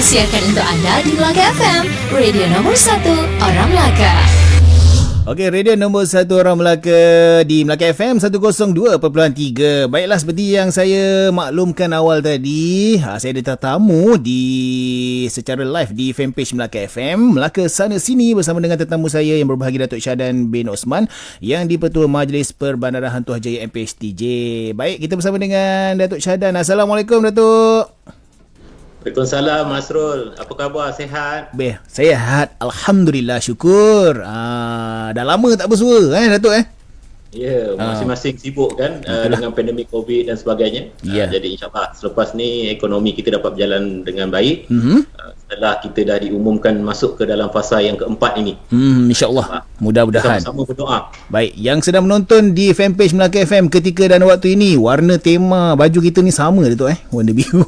disiarkan untuk anda di Melaka FM, radio nomor 1 orang Melaka. Okey, radio nombor 1 orang Melaka di Melaka FM 102.3. Baiklah, seperti yang saya maklumkan awal tadi, saya ada tetamu secara live di fanpage Melaka FM, Melaka Sana Sini, bersama dengan tetamu saya yang berbahagia, Datuk Syahdan bin Osman, yang di-Pertua Majlis Perbandaran Hang Tuah Jaya MPHTJ. Baik, kita bersama dengan Datuk Syahdan. Assalamualaikum, Datuk. Waalaikumsalam, Masrul. Apa khabar? Sihat? Sihat. Alhamdulillah, syukur. Dah lama tak bersua, Datuk, Ya, masing-masing sibuk kan dengan pandemik COVID dan sebagainya. Jadi insyaAllah selepas ni ekonomi kita dapat berjalan dengan baik. Setelah kita dah diumumkan masuk ke dalam fasa yang keempat ini. InsyaAllah. Mudah-mudahan. Sama-sama berdoa. Baik, yang sedang menonton di fanpage Melaka FM ketika dan waktu ini, warna tema baju kita ni sama, Datuk, warna biru.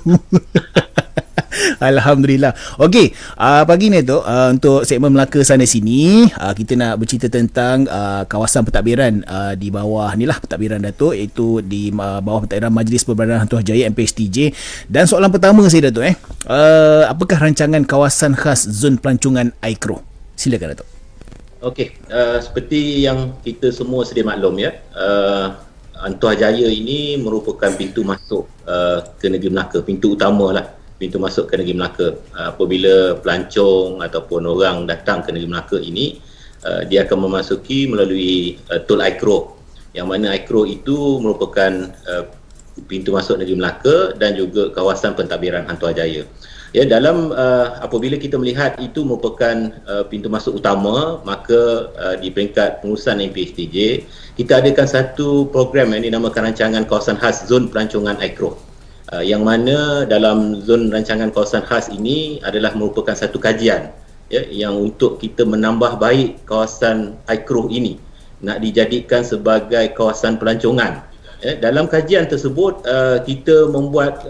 Alhamdulillah. Okey, pagi ni tu untuk segmen Melaka Sana Sini, kita nak bercerita tentang kawasan pentadbiran di bawah ni lah, pentadbiran Datuk, iaitu di bawah pentadbiran Majlis Perbandaran Hang Tuah Jaya MPHTJ. Dan soalan pertama saya, Datuk, apakah rancangan kawasan khas zon pelancongan Aikro? Silakan, Datuk. Okey, seperti yang kita semua sedia maklum Hang Tuah Jaya ini merupakan pintu masuk ke negeri Melaka, pintu utama lah, pintu masuk ke negeri Melaka. Apabila pelancong ataupun orang datang ke negeri Melaka ini, dia akan memasuki melalui Tol Aikro, yang mana Aikro itu merupakan pintu masuk negeri Melaka dan juga kawasan pentadbiran Hang Tuah Jaya. Ya, dalam apabila kita melihat itu merupakan pintu masuk utama, maka di peringkat pengurusan MPHTJ, kita adakan satu program yang dinamakan Rancangan Kawasan Khas Zon Pelancongan Aikro. Yang mana dalam zon rancangan kawasan khas ini adalah merupakan satu kajian yang untuk kita menambah baik kawasan Aikro ini, nak dijadikan sebagai kawasan pelancongan. Dalam kajian tersebut kita membuat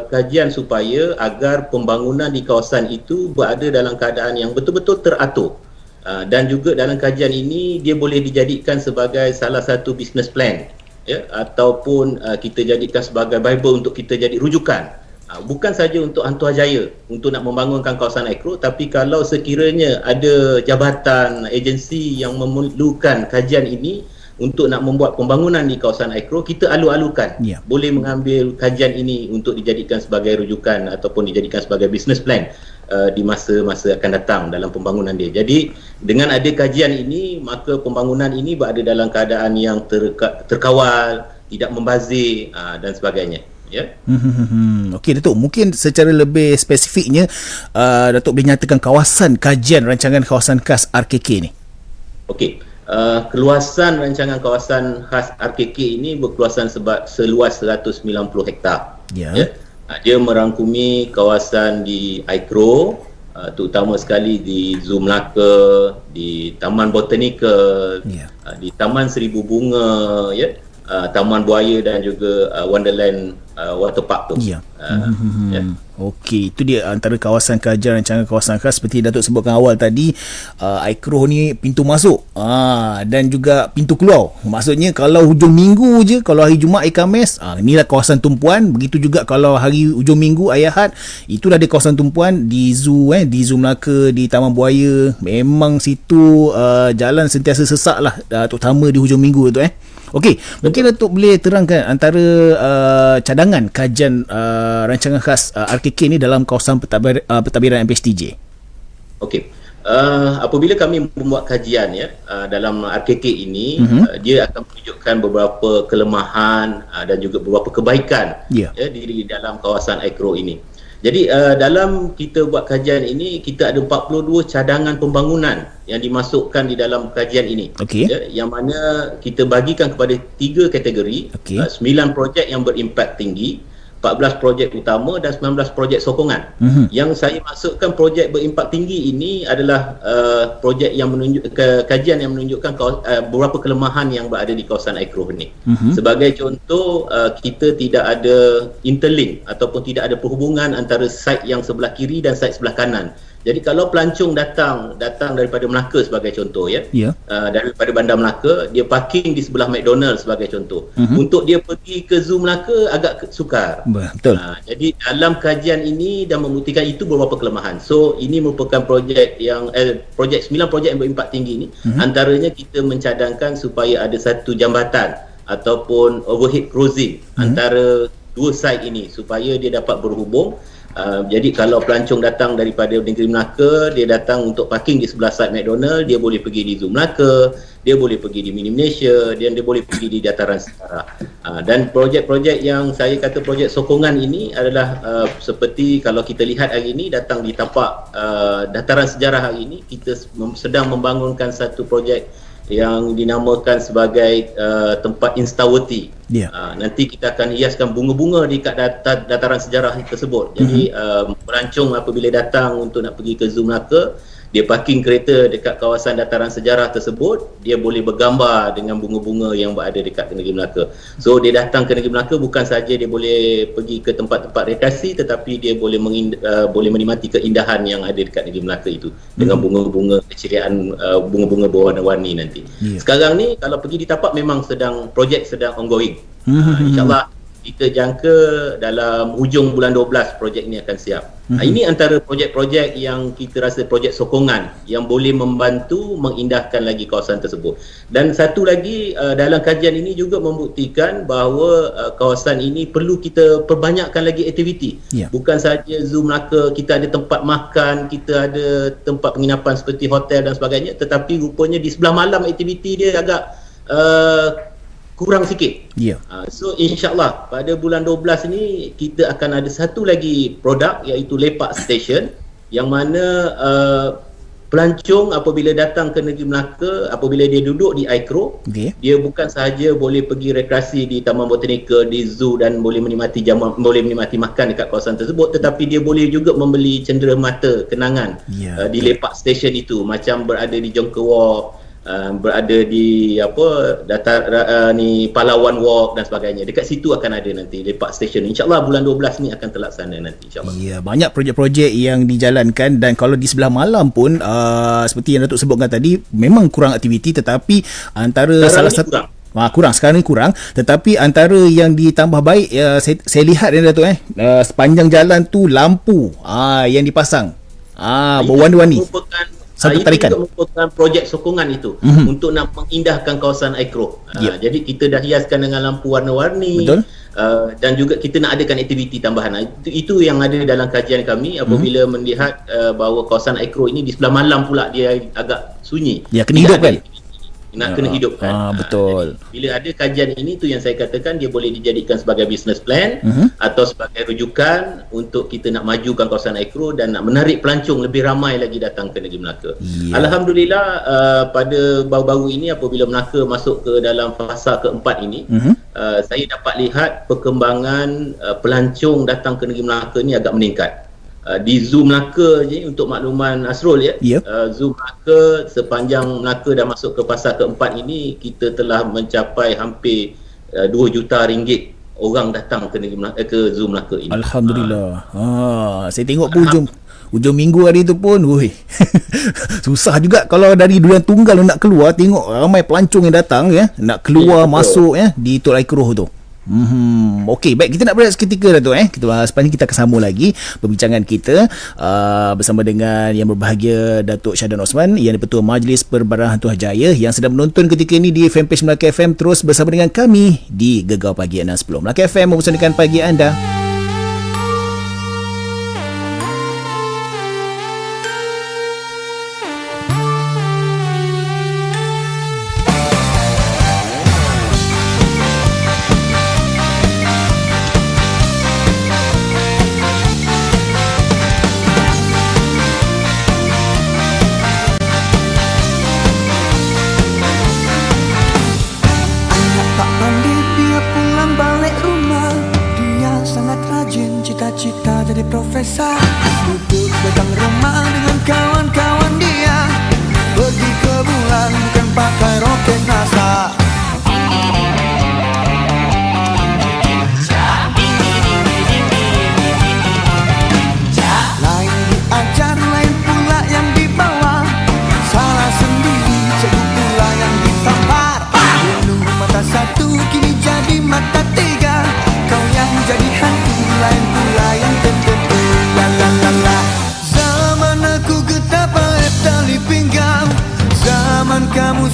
kajian supaya agar pembangunan di kawasan itu berada dalam keadaan yang betul-betul teratur, dan juga dalam kajian ini dia boleh dijadikan sebagai salah satu business plan, ataupun kita jadikan sebagai Bible untuk kita jadi rujukan, bukan saja untuk Hang Tuah Jaya untuk nak membangunkan kawasan Aikro, tapi kalau sekiranya ada jabatan agensi yang memerlukan kajian ini untuk nak membuat pembangunan di kawasan Aikro, kita alu-alukan boleh mengambil kajian ini untuk dijadikan sebagai rujukan ataupun dijadikan sebagai business plan di masa-masa akan datang dalam pembangunan dia. Jadi dengan ada kajian ini, maka pembangunan ini berada dalam keadaan yang terkawal, tidak membazir dan sebagainya. Okey, Datuk, mungkin secara lebih spesifiknya Datuk boleh nyatakan kawasan kajian rancangan kawasan khas RKK ni. Okey, keluasan rancangan kawasan khas RKK ini berkeluasan seluas 190 hektar. Dia merangkumi kawasan di Aikro, terutama sekali di Zoo Melaka, di Taman Botanical, di Taman Seribu Bunga, Taman Buaya dan juga Wonderland Waterpark tu. Okey, itu dia antara kawasan kajian rancangan kawasan khas seperti Datuk sebutkan awal tadi. Aikro ni pintu masuk dan juga pintu keluar. Maksudnya kalau hujung minggu je, kalau hari Jumaat, hari Khamis, inilah kawasan tumpuan. Begitu juga kalau hari hujung minggu, hari Ahad, itulah dia kawasan tumpuan di Zoo, di Zoo Melaka, di Taman Buaya. Memang situ jalan sentiasa sesak lah, terutama di hujung minggu tu. Okey, mungkin Datuk boleh terangkan antara cadangan kajian rancangan khas RKK ni dalam kawasan pentadbiran MPHTJ. Okey, apabila kami membuat kajian dalam RKK ini, dia akan menunjukkan beberapa kelemahan dan juga beberapa kebaikan di dalam kawasan Aikro ini. Jadi dalam kita buat kajian ini, kita ada 42 cadangan pembangunan yang dimasukkan di dalam kajian ini. Yang mana kita bagikan kepada 3 kategori, 9 projek yang berimpak tinggi, 14 projek utama dan 19 projek sokongan. Yang saya masukkan projek berimpak tinggi ini adalah projek yang kajian yang menunjukkan beberapa kelemahan yang berada di kawasan Aikro ini. Sebagai contoh, kita tidak ada interlink ataupun tidak ada perhubungan antara site yang sebelah kiri dan site sebelah kanan. Jadi kalau pelancong datang daripada Melaka sebagai contoh ya, daripada Bandar Melaka, dia parking di sebelah McDonald sebagai contoh. Untuk dia pergi ke Zoo Melaka agak sukar. Betul. Jadi dalam kajian ini dan membuktikan itu beberapa kelemahan. So ini merupakan projek yang 9 projek yang berimpak tinggi ini, antaranya kita mencadangkan supaya ada satu jambatan ataupun overhead crossing antara dua site ini supaya dia dapat berhubung. Jadi kalau pelancong datang daripada negeri Melaka, dia datang untuk parking di sebelah side McDonald, dia boleh pergi di Zoo Melaka, dia boleh pergi di Mini Malaysia, dan dia boleh pergi di dataran sejarah. Dan projek-projek yang saya kata projek sokongan ini adalah seperti kalau kita lihat hari ini datang di tapak dataran sejarah hari ini, kita sedang membangunkan satu projek yang dinamakan sebagai tempat Instawati. Nanti kita akan hiaskan bunga-bunga di kat dataran sejarah tersebut. Jadi pelancong apabila datang untuk nak pergi ke Zoo Melaka, dia parking kereta dekat kawasan dataran sejarah tersebut, dia boleh bergambar dengan bunga-bunga yang berada dekat negeri Melaka. So dia datang ke negeri Melaka bukan saja dia boleh pergi ke tempat-tempat rekreasi, tetapi dia boleh menikmati keindahan yang ada dekat negeri Melaka itu dengan bunga-bunga keceriaan, bunga-bunga berwarna-warni nanti. Sekarang ni kalau pergi di tapak memang projek sedang ongoing. InsyaAllah kita jangka dalam hujung bulan 12 projek ini akan siap. Ini antara projek-projek yang kita rasa projek sokongan yang boleh membantu mengindahkan lagi kawasan tersebut. Dan satu lagi, dalam kajian ini juga membuktikan bahawa kawasan ini perlu kita perbanyakkan lagi aktiviti. Bukan saja Zoo Melaka, kita ada tempat makan, kita ada tempat penginapan seperti hotel dan sebagainya, tetapi rupanya di sebelah malam aktiviti dia agak kurang sikit. So insyaAllah pada bulan 12 ni kita akan ada satu lagi produk iaitu Lepak Station, yang mana pelancong apabila datang ke negeri Melaka, apabila dia duduk di Aikro, dia bukan sahaja boleh pergi rekreasi di Taman Botanika, di zoo dan boleh menikmati makan dekat kawasan tersebut, tetapi dia boleh juga membeli cendera mata kenangan di Lepak Station itu, macam berada di Jonker Walk, berada di Pahlawan Walk dan sebagainya. Dekat situ akan ada nanti Lepak Station. InsyaAllah bulan 12 ni akan terlaksana nanti, insyaAllah. Banyak projek-projek yang dijalankan, dan kalau di sebelah malam pun seperti yang Datuk sebutkan tadi, memang kurang aktiviti, tetapi antara salah satu kurang sekarang ni kurang, tetapi antara yang ditambah baik, saya lihat Datuk sepanjang jalan tu lampu yang dipasang berwarna-warni. Satu tarikan. Itu merupakan projek sokongan itu untuk nak mengindahkan kawasan Aikro. Jadi kita dah hiaskan dengan lampu warna-warni. Dan juga kita nak adakan aktiviti tambahan. Itu yang ada dalam kajian kami apabila melihat bahawa kawasan Aikro ini di sebelah malam pula dia agak sunyi. Kena hidup kan? Nak kena hidupkan. Betul. Bila ada kajian ini, tu yang saya katakan dia boleh dijadikan sebagai business plan atau sebagai rujukan untuk kita nak majukan kawasan Aikro dan nak menarik pelancong lebih ramai lagi datang ke negeri Melaka. Alhamdulillah pada baru-baru ini apabila Melaka masuk ke dalam fasa keempat ini, saya dapat lihat perkembangan pelancong datang ke negeri Melaka ni agak meningkat. Di Zoo Melaka je, untuk makluman Asrul Zoo Melaka, sepanjang Melaka dah masuk ke fasa keempat ini, kita telah mencapai hampir 2 juta ringgit orang datang ke negeri Melaka, ke Zoo Melaka ini. Alhamdulillah. Saya tengok pun hujung minggu hari tu pun susah juga kalau dari Durian Tunggal nak keluar, tengok ramai pelancong yang datang nak keluar masuk di Tol Aikroh tu. Okey, baik, kita nak berehat seketika Datuk. Selepas ni kita akan sambung lagi perbincangan kita bersama dengan yang berbahagia Datuk Syahadan Osman, yang Ketua Majlis Perbadanan Hantuajaya, yang sedang menonton ketika ini di fanpage Melaka FM. Terus bersama dengan kami di Gegar Pagi 6.10 Melaka FM, mempersembahkan pagi anda. Tak pandai dia pulang balik rumah, dia sangat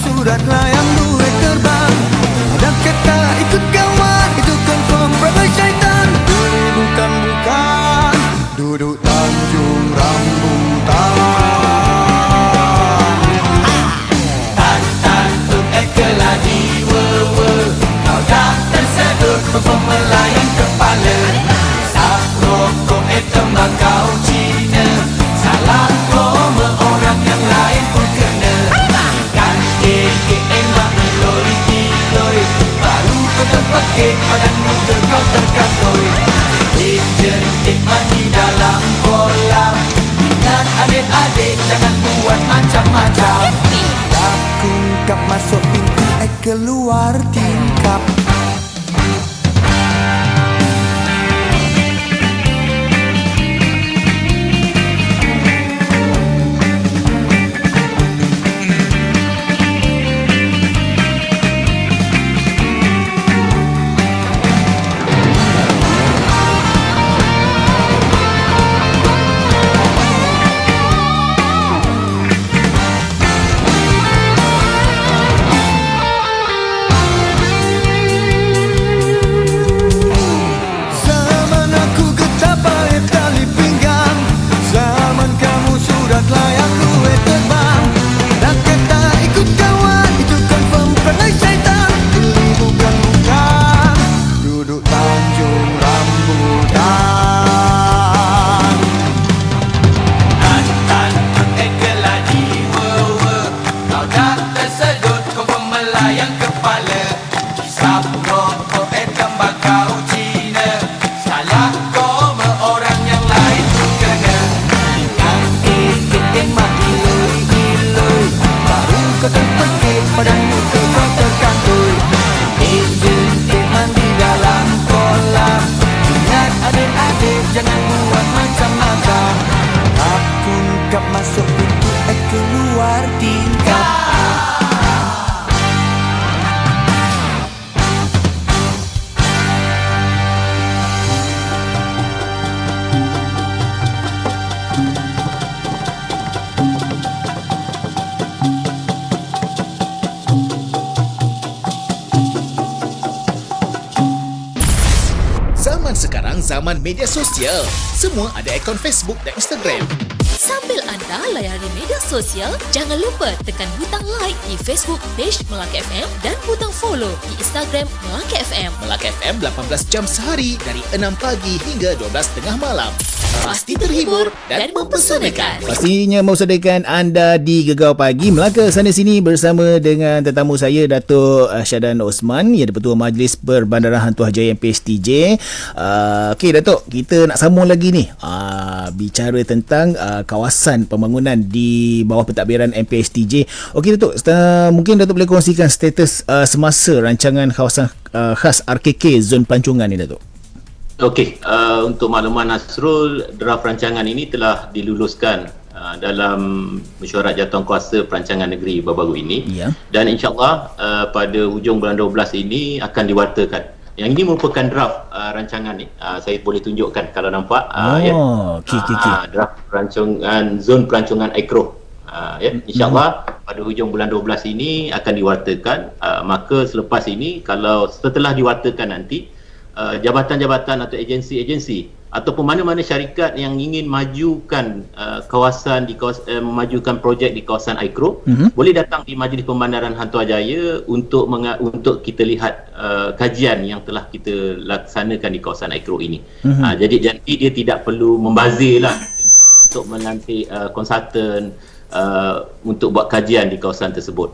surat layang duit terbang. Ada kata ikut kawan, itu confirm perangai syaitan. Ini bukan duduk Tanjung Rambutan. Tan untuk ekeladi kau dah tersedut melayang kepala. Sap rokok tembakau Cina, salah koma orang yang lain pun kena. Kan emak iloi, baru kau terpekik badanmu kau terkantoi. Jentik mandi dalam kolam. Ingat adik-adik jangan buat macam-macam. Tak kungkap masuk pintu keluar tingkap. Zaman media sosial, semua ada akaun Facebook dan Instagram. Sambil anda layari media sosial, jangan lupa tekan butang like di Facebook page Melaka FM dan butang follow di Instagram Melaka FM. Melaka FM 18 jam sehari dari 6 pagi hingga 12 tengah malam. Pasti terhibur dan mempesonakan. Pastinya mempesonakan anda di Gegar Pagi Melaka sana sini bersama dengan tetamu saya Datuk Syadan Osman, ia Ketua Majlis Perbandaran Hantuahjaya MPSTJ. Okey Datuk, kita nak sambung lagi ni. Bicara tentang kawasan pembangunan di bawah pentadbiran MPSTJ. Okey Datuk, mungkin Datuk boleh kongsikan status semasa rancangan kawasan khas RKK Zon Pelancongan ni Datuk. Okey, untuk makluman Nasrul, draft rancangan ini telah diluluskan dalam mesyuarat jawatankuasa perancangan negeri baru-baru ini. Ya. Dan insyaAllah pada hujung bulan 12 ini akan diwartakan. Yang ini merupakan draft rancangan ni. Saya boleh tunjukkan kalau nampak. Draft rancangan Zon Pelancongan Agro. InsyaAllah pada hujung bulan 12 ini akan diwartakan. Maka selepas ini, kalau setelah diwartakan nanti, jabatan-jabatan atau agensi-agensi ataupun mana-mana syarikat yang ingin majukan memajukan projek di kawasan Aikro, boleh datang di Majlis Pembandaran Hantuahjaya untuk kita lihat kajian yang telah kita laksanakan di kawasan Aikro ini. Jadi dia tidak perlu membazir lah untuk melantik konsultan untuk buat kajian di kawasan tersebut.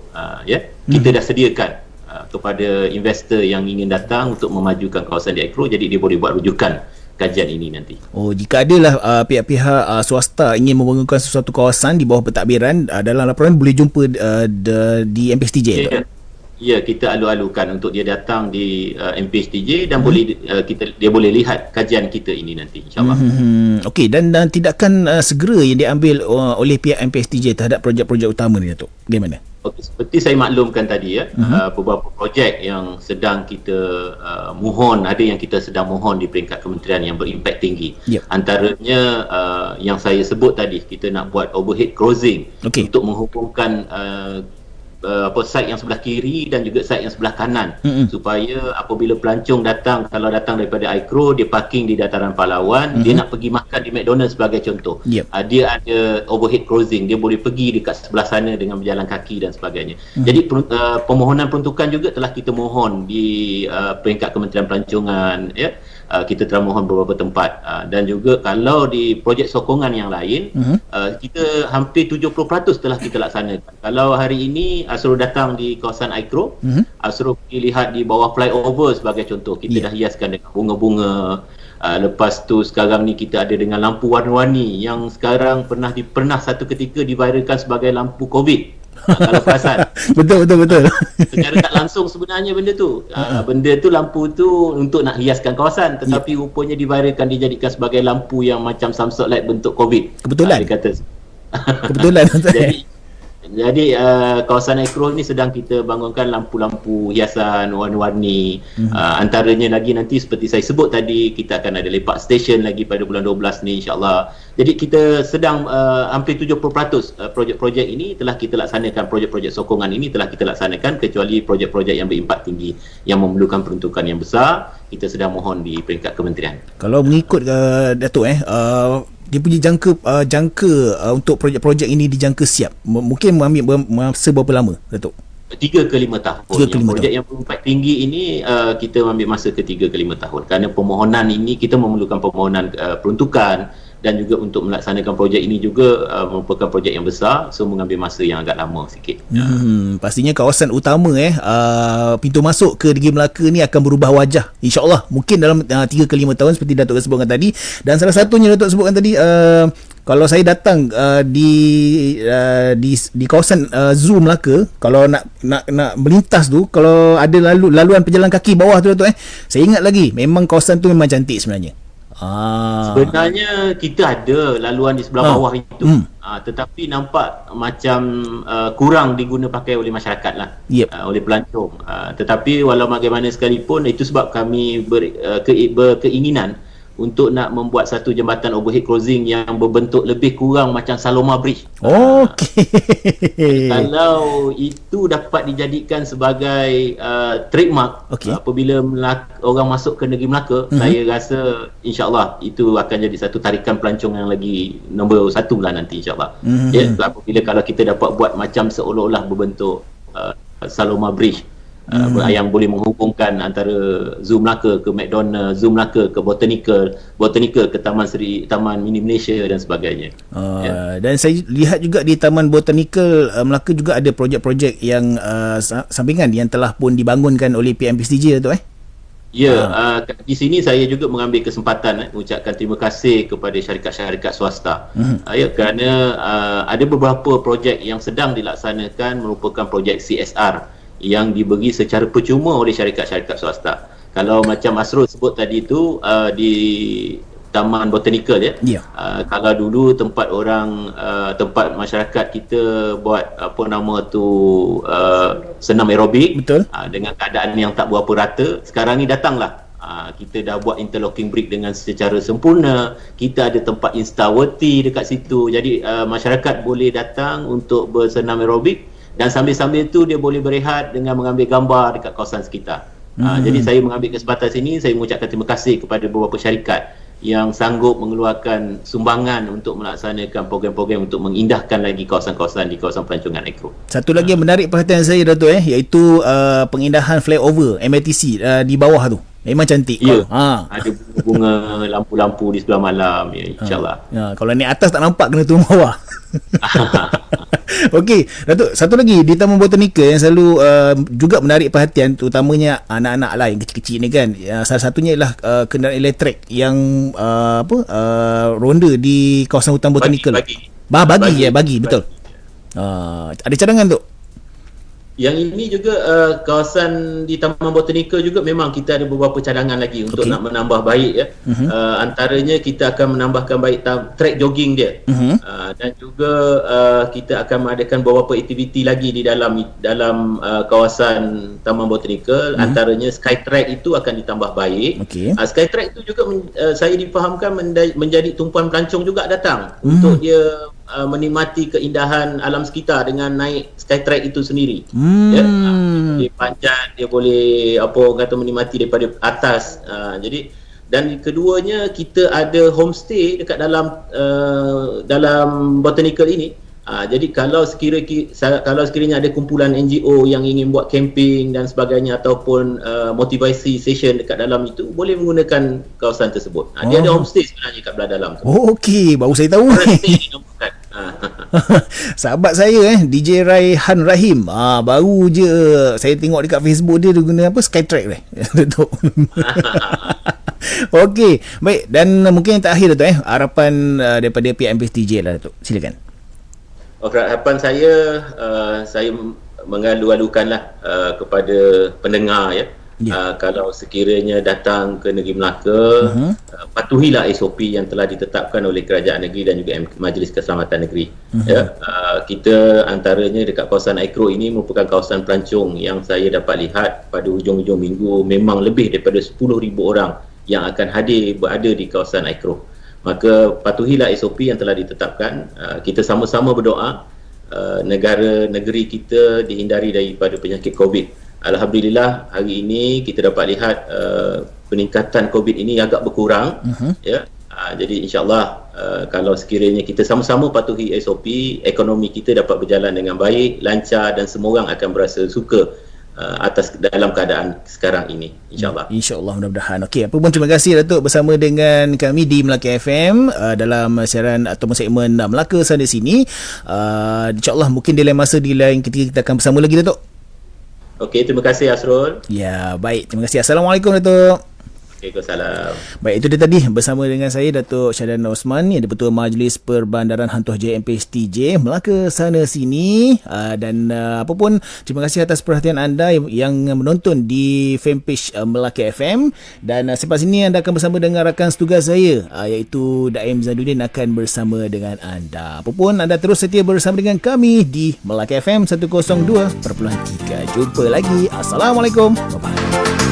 Kita dah sediakan kepada investor yang ingin datang untuk memajukan kawasan di Aikro, jadi dia boleh buat rujukan kajian ini nanti. Jika adalah pihak-pihak swasta ingin membangunkan sesuatu kawasan di bawah pentadbiran, dalam laporan boleh jumpa di MPSTJ. Ya, kita alu-alukan untuk dia datang di MPSTJ dan dia boleh lihat kajian kita ini nanti, insyaAllah. Okey, dan tindakan segera yang diambil oleh pihak MPSTJ terhadap projek-projek utama ni Datuk, bagaimana? Okay, seperti saya maklumkan tadi beberapa projek yang sedang kita mohon, ada yang kita sedang mohon di peringkat kementerian yang berimpak tinggi. Antaranya yang saya sebut tadi, kita nak buat overhead crossing untuk menghubungkan side yang sebelah kiri dan juga side yang sebelah kanan, supaya apabila pelancong datang, kalau datang daripada Aikro, dia parking di dataran pahlawan, dia nak pergi makan di McDonald's sebagai contoh, dia ada overhead crossing, dia boleh pergi dekat sebelah sana dengan berjalan kaki dan sebagainya. Jadi permohonan peruntukan juga telah kita mohon di peringkat Kementerian Pelancongan, ya. Kita telah mohon beberapa tempat, dan juga kalau di projek sokongan yang lain, kita hampir 70% telah kita laksanakan. Kalau hari ini suruh datang di kawasan Aikro, suruh pergi lihat di bawah flyover sebagai contoh, kita dah hiaskan dengan bunga-bunga. Lepas tu sekarang ni kita ada dengan lampu warna-warni yang sekarang pernah satu ketika diviralkan sebagai lampu COVID. Kalau perasan. Betul. Secara tak langsung sebenarnya benda tu. Lampu tu untuk nak hiaskan kawasan, tetapi rupanya diviralkan, dijadikan sebagai lampu yang macam Samsung light bentuk COVID. Kebetulan. Dia kata. Kebetulan. Jadi kawasan Aikro ni sedang kita bangunkan lampu-lampu hiasan warna-warni. Antaranya lagi nanti seperti saya sebut tadi, kita akan ada lepak station lagi pada bulan 12 ni, insya-Allah. Jadi kita sedang hampir 70% projek-projek ini telah kita laksanakan, projek-projek sokongan ini telah kita laksanakan, kecuali projek-projek yang berimpak tinggi yang memerlukan peruntukan yang besar, kita sedang mohon di peringkat kementerian. Kalau mengikut Datuk, dia punya jangka untuk projek-projek ini dijangka siap, mungkin mengambil masa berapa lama, Datuk? 3 ke 5 tahun. Projek yang berimpak tinggi ini kita ambil masa ke 3 ke 5 tahun, kerana permohonan ini kita memerlukan permohonan peruntukan, dan juga untuk melaksanakan projek ini juga merupakan projek yang besar, so mengambil masa yang agak lama sikit. Pastinya kawasan utama pintu masuk ke Negeri Melaka ni akan berubah wajah, InsyaAllah mungkin dalam 3 ke 5 tahun seperti Datuk sebutkan tadi. Dan salah satunya Datuk sebutkan tadi, kalau saya datang di kawasan Zoo Melaka, kalau nak melintas tu, kalau ada laluan pejalan kaki bawah tu, Datuk, saya ingat lagi, memang kawasan tu memang cantik sebenarnya. Sebenarnya kita ada laluan di sebelah bawah itu, tetapi nampak macam kurang diguna pakai oleh masyarakat lah, oleh pelancong. Tetapi walau bagaimana sekalipun, itu sebab kami berkeinginan untuk nak membuat satu jambatan overhead crossing yang berbentuk lebih kurang macam Saloma Bridge. Kalau itu dapat dijadikan sebagai trademark, apabila orang masuk ke Negeri Melaka, saya rasa insya-Allah itu akan jadi satu tarikan pelancong yang lagi nombor 1 lah nanti, insya-Allah. Apabila kalau kita dapat buat macam seolah-olah berbentuk Saloma Bridge, yang boleh menghubungkan antara Zoo Melaka ke McDonald, Zoo Melaka ke Botanical ke Taman Mini Malaysia dan sebagainya. Dan saya lihat juga di Taman Botanical Melaka juga ada projek-projek yang sampingan yang telah pun dibangunkan oleh PMPCJ, tu. Di sini saya juga mengambil kesempatan mengucapkan terima kasih kepada syarikat-syarikat swasta, kerana ada beberapa projek yang sedang dilaksanakan merupakan projek CSR yang diberi secara percuma oleh syarikat-syarikat swasta. Kalau macam Asrul sebut tadi tu, di Taman Botanical, kalau dulu tempat masyarakat kita buat senam aerobik, dengan keadaan yang tak berapa rata, sekarang ni datanglah kita dah buat interlocking brick dengan secara sempurna, kita ada tempat instawati dekat situ, jadi masyarakat boleh datang untuk bersenam aerobik, dan sambil-sambil tu dia boleh berehat dengan mengambil gambar dekat kawasan sekitar. Jadi saya mengambil kesempatan sini, saya mengucapkan terima kasih kepada beberapa syarikat yang sanggup mengeluarkan sumbangan untuk melaksanakan program-program untuk mengindahkan lagi kawasan-kawasan di kawasan pelancongan Aikro. Satu lagi yang menarik perhatian saya, Datuk, iaitu pengindahan flyover MRTC di bawah tu. Memang cantik. Ada bunga-bunga, lampu-lampu di sebelah malam, insya-Allah. Kalau naik atas tak nampak, kena turun bawah. Okey, Datuk, satu lagi di Taman Botanika yang selalu juga menarik perhatian, terutamanya anak-anak lah yang kecil-kecil ni kan. Salah satunya ialah kenderaan elektrik yang ronda di kawasan hutan botanikal. Bagi, betul. Ada cadangan, Tok? Yang ini juga kawasan di Taman Botanika juga memang kita ada beberapa cadangan lagi untuk nak menambah baik, antaranya kita akan menambahkan baik track jogging dia, dan juga kita akan mengadakan beberapa aktiviti lagi di dalam kawasan Taman Botanika. Antaranya Skytrack itu akan ditambah baik. Skytrack itu juga saya difahamkan menjadi tumpuan pelancong juga datang untuk dia menikmati keindahan alam sekitar dengan naik Skytrack itu sendiri. Ya, dia panjat, dia boleh kata menikmati daripada atas. Jadi dan keduanya kita ada homestay dekat dalam botanical ini. Jadi kalau sekiranya ada kumpulan NGO yang ingin buat camping dan sebagainya ataupun motivasi session dekat dalam itu, boleh menggunakan kawasan tersebut. Dia ada homestay sebenarnya kat belah dalam tu. Okey, baru saya tahu. Sahabat saya DJ Raihan Rahim, baru je saya tengok dekat Facebook dia guna Skytrack ni. Okey, baik, dan mungkin yang terakhir Datuk, harapan daripada pihak MPSTJ lah Datuk. Silakan. Harapan saya mengalu-alukanlah kepada pendengar ya. Kalau sekiranya datang ke Negeri Melaka, patuhilah SOP yang telah ditetapkan oleh Kerajaan Negeri dan juga Majlis Keselamatan Negeri. Ya, kita antaranya dekat kawasan Aikro ini merupakan kawasan pelancong yang saya dapat lihat pada hujung-hujung minggu memang lebih daripada 10,000 orang yang akan berada di kawasan Aikro. Maka patuhilah SOP yang telah ditetapkan. Kita sama-sama berdoa negeri kita dihindari daripada penyakit COVID. Alhamdulillah hari ini kita dapat lihat peningkatan COVID ini agak berkurang. Ya. Jadi insyaAllah kalau sekiranya kita sama-sama patuhi SOP, ekonomi kita dapat berjalan dengan baik, lancar dan semua orang akan berasa suka dalam keadaan sekarang ini, insyaAllah. InsyaAllah, mudah-mudahan. Okey, apa pun terima kasih Datuk bersama dengan kami di Melaka FM dalam siaran atau segmen Melaka Sana Sini. InsyaAllah mungkin di lain masa, di lain ketika kita akan bersama lagi Datuk. Okey, terima kasih Asrul. Ya, baik, terima kasih. Assalamualaikum Datuk. Waalaikumsalam. Baik, itu dia tadi bersama dengan saya Datuk Syahdan Osman, yang Ketua Majlis Perbandaran Hantuah Jaya MPSTJ Melaka Sana Sini. Dan apa pun, terima kasih atas perhatian anda yang menonton di fanpage Melaka FM. Dan selepas ini anda akan bersama dengan rakan setugas saya, iaitu Daim Zaidudin akan bersama dengan anda. Apa pun, anda terus setia bersama dengan kami di Melaka FM 102.3. Jumpa lagi. Assalamualaikum. Bye-bye.